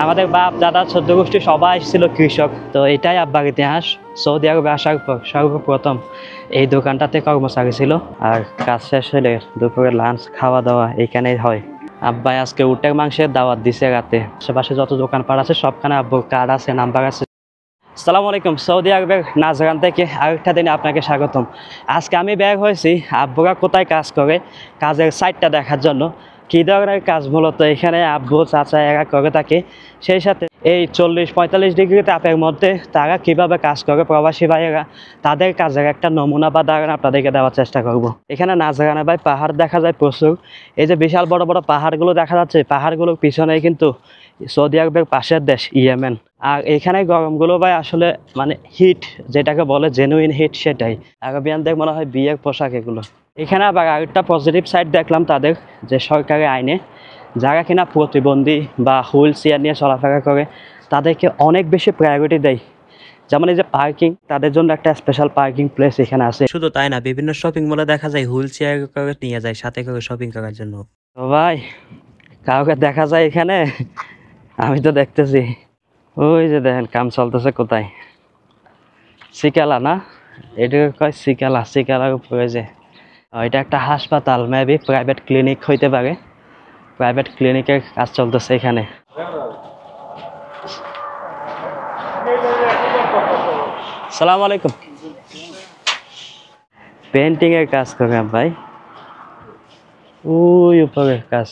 আমাদের বাপ দাদা চোদ্দ গোষ্ঠী সবাই ছিল কৃষক। তো এটাই আব্বার ইতিহাস। সৌদি আরবে আসার পর সর্বপ্রথম এই দোকানটাতে কর্মচারী ছিল। আর কাজ শেষ হলে দুপুরে লাঞ্চ খাওয়া দাওয়া এইখানেই হয়। আব্বাই আজকে উটের মাংসের দাওয়াত দিছে রাতে। আশেপাশে যত দোকানপাট আছে সবখানে আব্বুর কার্ড আছে, নাম্বার আছে। আসসালামু আলাইকুম, সৌদি আরবের নাজরান থেকে আরেকটা দিনে আপনাকে স্বাগতম। আজকে আমি বের হয়েছি আব্বুরা কোথায় কাজ করে, কাজের সাইটটা দেখার জন্য। কী ধরনের কাজ মূলত এখানে আব্বু চাচা এরা করে থাকে, সেই সাথে এই 40-45 ডিগ্রি তাপের মধ্যে তারা কিভাবে কাজ করে প্রবাসী ভাইয়েরা, তাদের কাজের একটা নমুনা বা ধারণা আপনাদেরকে দেওয়ার চেষ্টা করব। এখানে নাজরানে ভাই পাহাড় দেখা যায় প্রচুর। এই যে বিশাল বড় বড় পাহাড়গুলো দেখা যাচ্ছে, পাহাড়গুলোর পিছনে কিন্তু সৌদি আরবের পাশের দেশ ইয়েমেন। আর এখানে গরমগুলো ভাই আসলে মানে হিট যেটাকে বলে জেনুইন হিট, সেটাই। আরবিয়ানদের মনে হয় বিয়ের পোশাক এগুলো। এখানে আবার আরেকটা পজিটিভ সাইড দেখলাম তাদের, যে সরকারি আইনে যারা কিনা প্রতিবন্ধী বা হুইল চেয়ার নিয়ে চলাফেরা করে তাদেরকে অনেক বেশি প্রায়োরিটি দেয়। যেমন এই যে পার্কিং, তাদের জন্য একটা স্পেশাল পার্কিং প্লেস এখানে আছে। শুধু তাই না, বিভিন্ন শপিং মলে দেখা যায় হুইল চেয়ার করে নিয়ে যায় সাথে করে শপিং করার জন্য। তো ভাই কাউকে দেখা যায় এখানে? আমি তো দেখতেছি। ওই যে দেখেন কাম চলতেছে কোথায়, সিকালা না, এটাকে কয় সিকালা। সিকালার উপরে যে এটা একটা হাসপাতাল, মেবি প্রাইভেট ক্লিনিক হইতে পারে। প্রাইভেট ক্লিনিকের কাজ চলতেছে এখানে। সালাম আলাইকুম। পেন্টিং এর কাজ করে ভাই, ওই উপরে কাজ।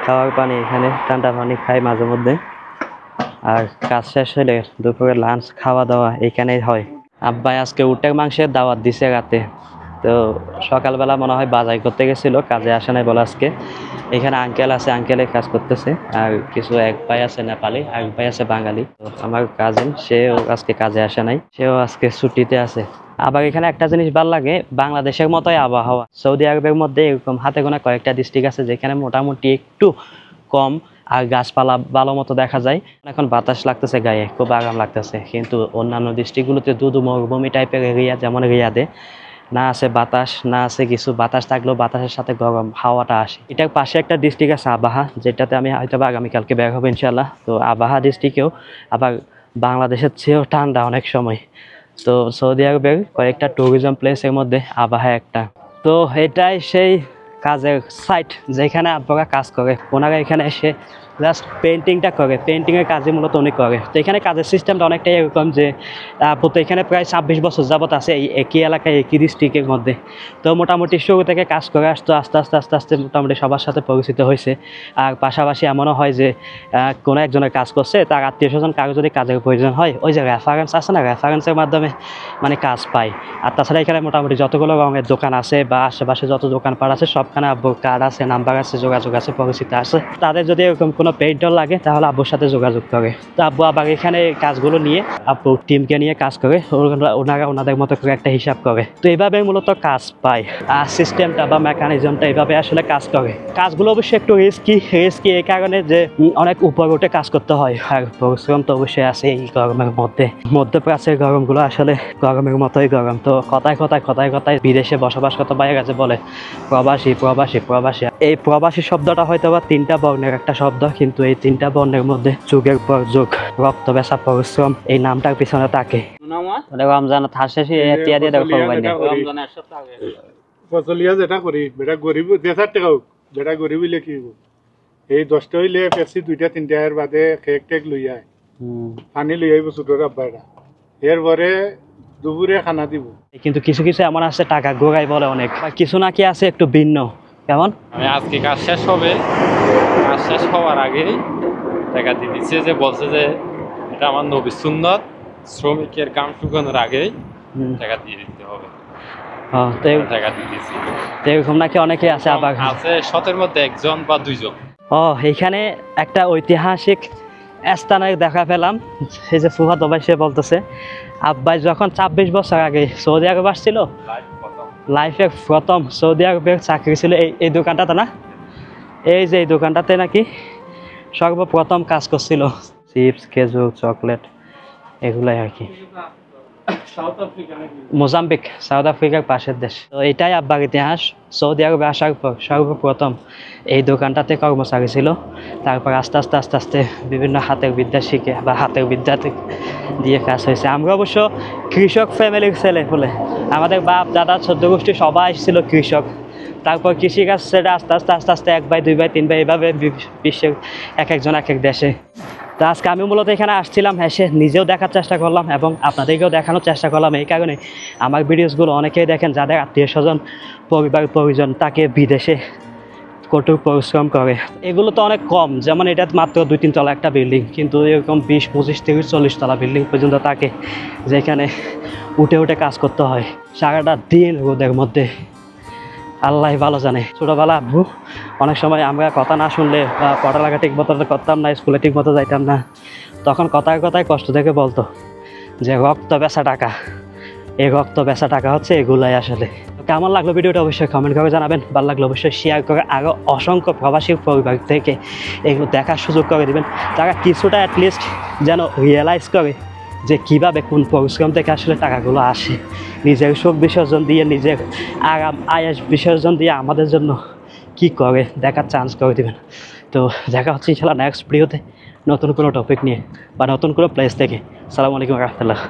খাওয়ার পানি এখানে, ঠান্ডা পানি খাই মাঝে মধ্যে। আর কাজ শেষ হলে দুপুরে লাঞ্চ খাওয়া দাওয়া এখানেই হয়। আব্বাই আজকে উটের মাংসের দাওয়াত দিছে রাতে। তো সকালবেলা মনে হয় বাজার করতে গেছিলো, কাজে আসে নাই বলে আজকে। এখানে আঙ্কেল আছে, আঙ্কেলের কাজ করতেছে। আর কিছু এক ভাই আছে নেপালি, এক ভাই আছে বাঙালি। তো আমার কাজিন, সেও আজকে কাজে আসে নাই, সেও আজকে ছুটিতে আছে। আবার এখানে একটা জিনিস ভালো লাগে, বাংলাদেশের মতোই আবহাওয়া। সৌদি আরবের মধ্যে এরকম হাতে গোনা কয়েকটা ডিস্ট্রিক্ট আছে যেখানে মোটামুটি একটু কম আর গাছপালা ভালো মতো দেখা যায়। এখন বাতাস লাগতেছে গায়ে, খুব আরাম লাগতেছে। কিন্তু অন্যান্য ডিস্ট্রিক্টগুলোতে দুধু মরুভূমি টাইপের এরিয়া, যেমন রিয়াদে না আছে বাতাস, না আছে কিছু। বাতাস থাকলেও বাতাসের সাথে গরম হাওয়াটা আসে। এটার পাশে একটা ডিস্ট্রিক্ট আছে আবাহা, যেটাতে আমি হয়তো আগামীকালকে বের হবো ইনশাল্লাহ। তো আবাহা ডিস্ট্রিক্টেও আবার বাংলাদেশের চেয়েও ঠান্ডা অনেক সময়। তো সৌদি আরবের কয়েকটা ট্যুরিজম প্লেসের মধ্যে আবাহা একটা। তো এটাই সেই কাজের সাইট যেখানে আপনারা কাজ করে। ওনারা এখানে এসে জাস্ট পেন্টিংটা করে, পেন্টিংয়ের কাজই মূলত উনি করে। তো এখানে কাজের সিস্টেমটা অনেকটাই এরকম যে আপু তো এখানে প্রায় 26 বছর যাবত আছে এই একই এলাকায়, একই ডিস্ট্রিক্টের মধ্যে। তো মোটামুটি শুরু থেকে কাজ করে আসতো, আস্তে আস্তে আস্তে আস্তে মোটামুটি সবার সাথে পরিচিত হয়েছে। আর পাশাপাশি এমনও হয় যে কোনো একজনের কাজ করছে, তার আত্মীয় স্বজন কারো যদি কাজের প্রয়োজন হয়, ওই যে রেফারেন্স আছে না, রেফারেন্সের মাধ্যমে মানে কাজ পায়। আর তাছাড়া এখানে মোটামুটি যতগুলো রঙের দোকান আছে বা আশেপাশে যত দোকানপাট আছে সবখানে আব্বুর কার্ড আছে, নাম্বার আছে, যোগাযোগ আছে, পরিচিত আছে। তাদের যদি এরকম কোনো পেইন্টার লাগে তাহলে আব্বুর সাথে যোগাযোগ করে। তো আব্বু আবার এখানে কাজগুলো নিয়ে আব্বুর টিমকে নিয়ে কাজ করে, ওনারা ওনাদের মতো করে একটা হিসাব করে। তো এইভাবে মূলত কাজ পায়। আর সিস্টেমটা বা মেকানিজমটা এইভাবে আসলে কাজ করে। কাজগুলো অবশ্যই একটু রিস্কি এই কারণে যে অনেক উপর উঠে কাজ করতে হয়। আর পরিশ্রম তো অবশ্যই আছে এই গরমের মধ্যে। মধ্যপ্রাচ্যের গরমগুলো আসলে গরমের মতোই গরম। তো কথায় কথায় বিদেশে বসবাস করতে বাইরে কাছে বলে প্রবাসী প্রবাসী প্রবাসী। এই প্রবাসী শব্দটা হয়তো বা 3টা বর্ণের একটা শব্দ, কিন্তু এই 3টা বর্ণের মধ্যে যুগের পর যুগ রক্ত বেসা পরিশ্রম এই নামটার পিছনে থাকে। রমজান থাসেছি এতিয়া দিয়ে দেখো ফসলিয়া যেটা করি বেটা গরিব 2,000 টাকা হোক, বেটা গরিব হইলে কি হইব? এই 10টা হইলে পেপসি 2টা-3টা এর বাদে কেক টেক লই আয়, পানি লই আইব ছোটর আব্বাটা, এরপরে দুপুরে খানা দিব। কিন্তু কিছু কিছু এমন আছে টাকা গোগাই বলে অনেক, কিছু নাকি আছে একটু ভিন্ন। কেমন? আমি আজকে কাজ শেষ হবে, কাজ শেষ হওয়ার আগেই টাকা দিয়ে দিচ্ছে, যে বলছে যে এটা আমার নবী সুন্নত, শ্রমিকের কাম শুকানোর আগেই টাকা দিয়ে দিতে হবে। টাকা দিয়ে দিচ্ছি। এরকম নাকি অনেকে আছে, আবার আছে 7-এর মধ্যে 1জন বা 2জন। এখানে একটা ঐতিহাসিক স্থানে দেখা পেলাম। এই যে ফুফাত ভাই সে বলতেছে আব্বাই যখন 26 বছর আগে সৌদি আরব আসছিল, লাইফে প্রথম সৌদি আরবের চাকরি ছিল এই দোকানটাতে না, এই যে এই দোকানটাতে নাকি সর্বপ্রথম কাজ করছিল। চিপস, খেজুর, চকলেট এগুলাই আর কি। মোজাম্বিক, সাউথ আফ্রিকার পাশের দেশ। তো এটাই আব্বার ইতিহাস। সৌদি আরবে আসার পর সর্বপ্রথম এই দোকানটাতে কর্মচারী ছিল, তারপর আস্তে আস্তে আস্তে আস্তে বিভিন্ন হাতের বিদ্যা শিখে বা হাতের বিদ্যা দিয়ে কাজ হয়েছে। আমরা অবশ্য কৃষক ফ্যামিলির ছেলে বলে, আমাদের বাপ দাদা 14 গোষ্ঠী সবাই ছিল কৃষক। তারপর কৃষিকাজ সেটা আস্তে আস্তে আস্তে আস্তে 1 ভাই 2 ভাই 3 ভাই এভাবে বিশ্বের এক একজন এক এক দেশে। তো আজকে আমি মূলত এখানে আসছিলাম, এসে নিজেও দেখার চেষ্টা করলাম এবং আপনাদেরকেও দেখানোর চেষ্টা করলাম। এই কারণে আমার ভিডিওসগুলো অনেকেই দেখেন যাদের আত্মীয় স্বজন পরিবার পরিজন তাকে বিদেশে কঠোর পরিশ্রম করে। এগুলো তো অনেক কম, যেমন এটা মাত্র 2-3 তলা একটা বিল্ডিং, কিন্তু এরকম 20, 25, 30, 40 তলা বিল্ডিং পর্যন্ত থাকে, যেখানে উঠে উঠে কাজ করতে হয় সারাটা দিন রোদের মধ্যে। আল্লাহ ভালো জানে। ছোটোবেলা আব্বু অনেক সময় আমরা কথা না শুনলে বা পড়ালেখা ঠিক মতো করতাম না, স্কুলে ঠিক মতো যাইতাম না, তখন কথায় কথায় কষ্ট থেকে বলতো যে রক্ত বেচা টাকা, এই রক্ত বেচা টাকা হচ্ছে এগুলাই আসলে। কেমন লাগলো ভিডিওটা অবশ্যই কমেন্ট করে জানাবেন, ভালো লাগলো অবশ্যই শেয়ার করে আরও অসংখ্য প্রবাসী পরিবার থেকে এগুলো দেখার সুযোগ করে দেবেন, তারা কিছুটা অ্যাটলিস্ট যেন রিয়েলাইজ করে যে কীভাবে কোন পরিশ্রম থেকে আসলে টাকাগুলো আসে, নিজের সুখ বিসর্জন দিয়ে নিজের আরাম আয়াস বিসর্জন দিয়ে আমাদের জন্য কি করে দেখার চান্স করে দেবেন। তো দেখা হচ্ছে ইনশাআল্লাহ নেক্সট ভিডিওতে নতুন কোনো টপিক নিয়ে বা নতুন কোনো প্লেস থেকে। আসসালামু আলাইকুম রহমতুল্লাহ।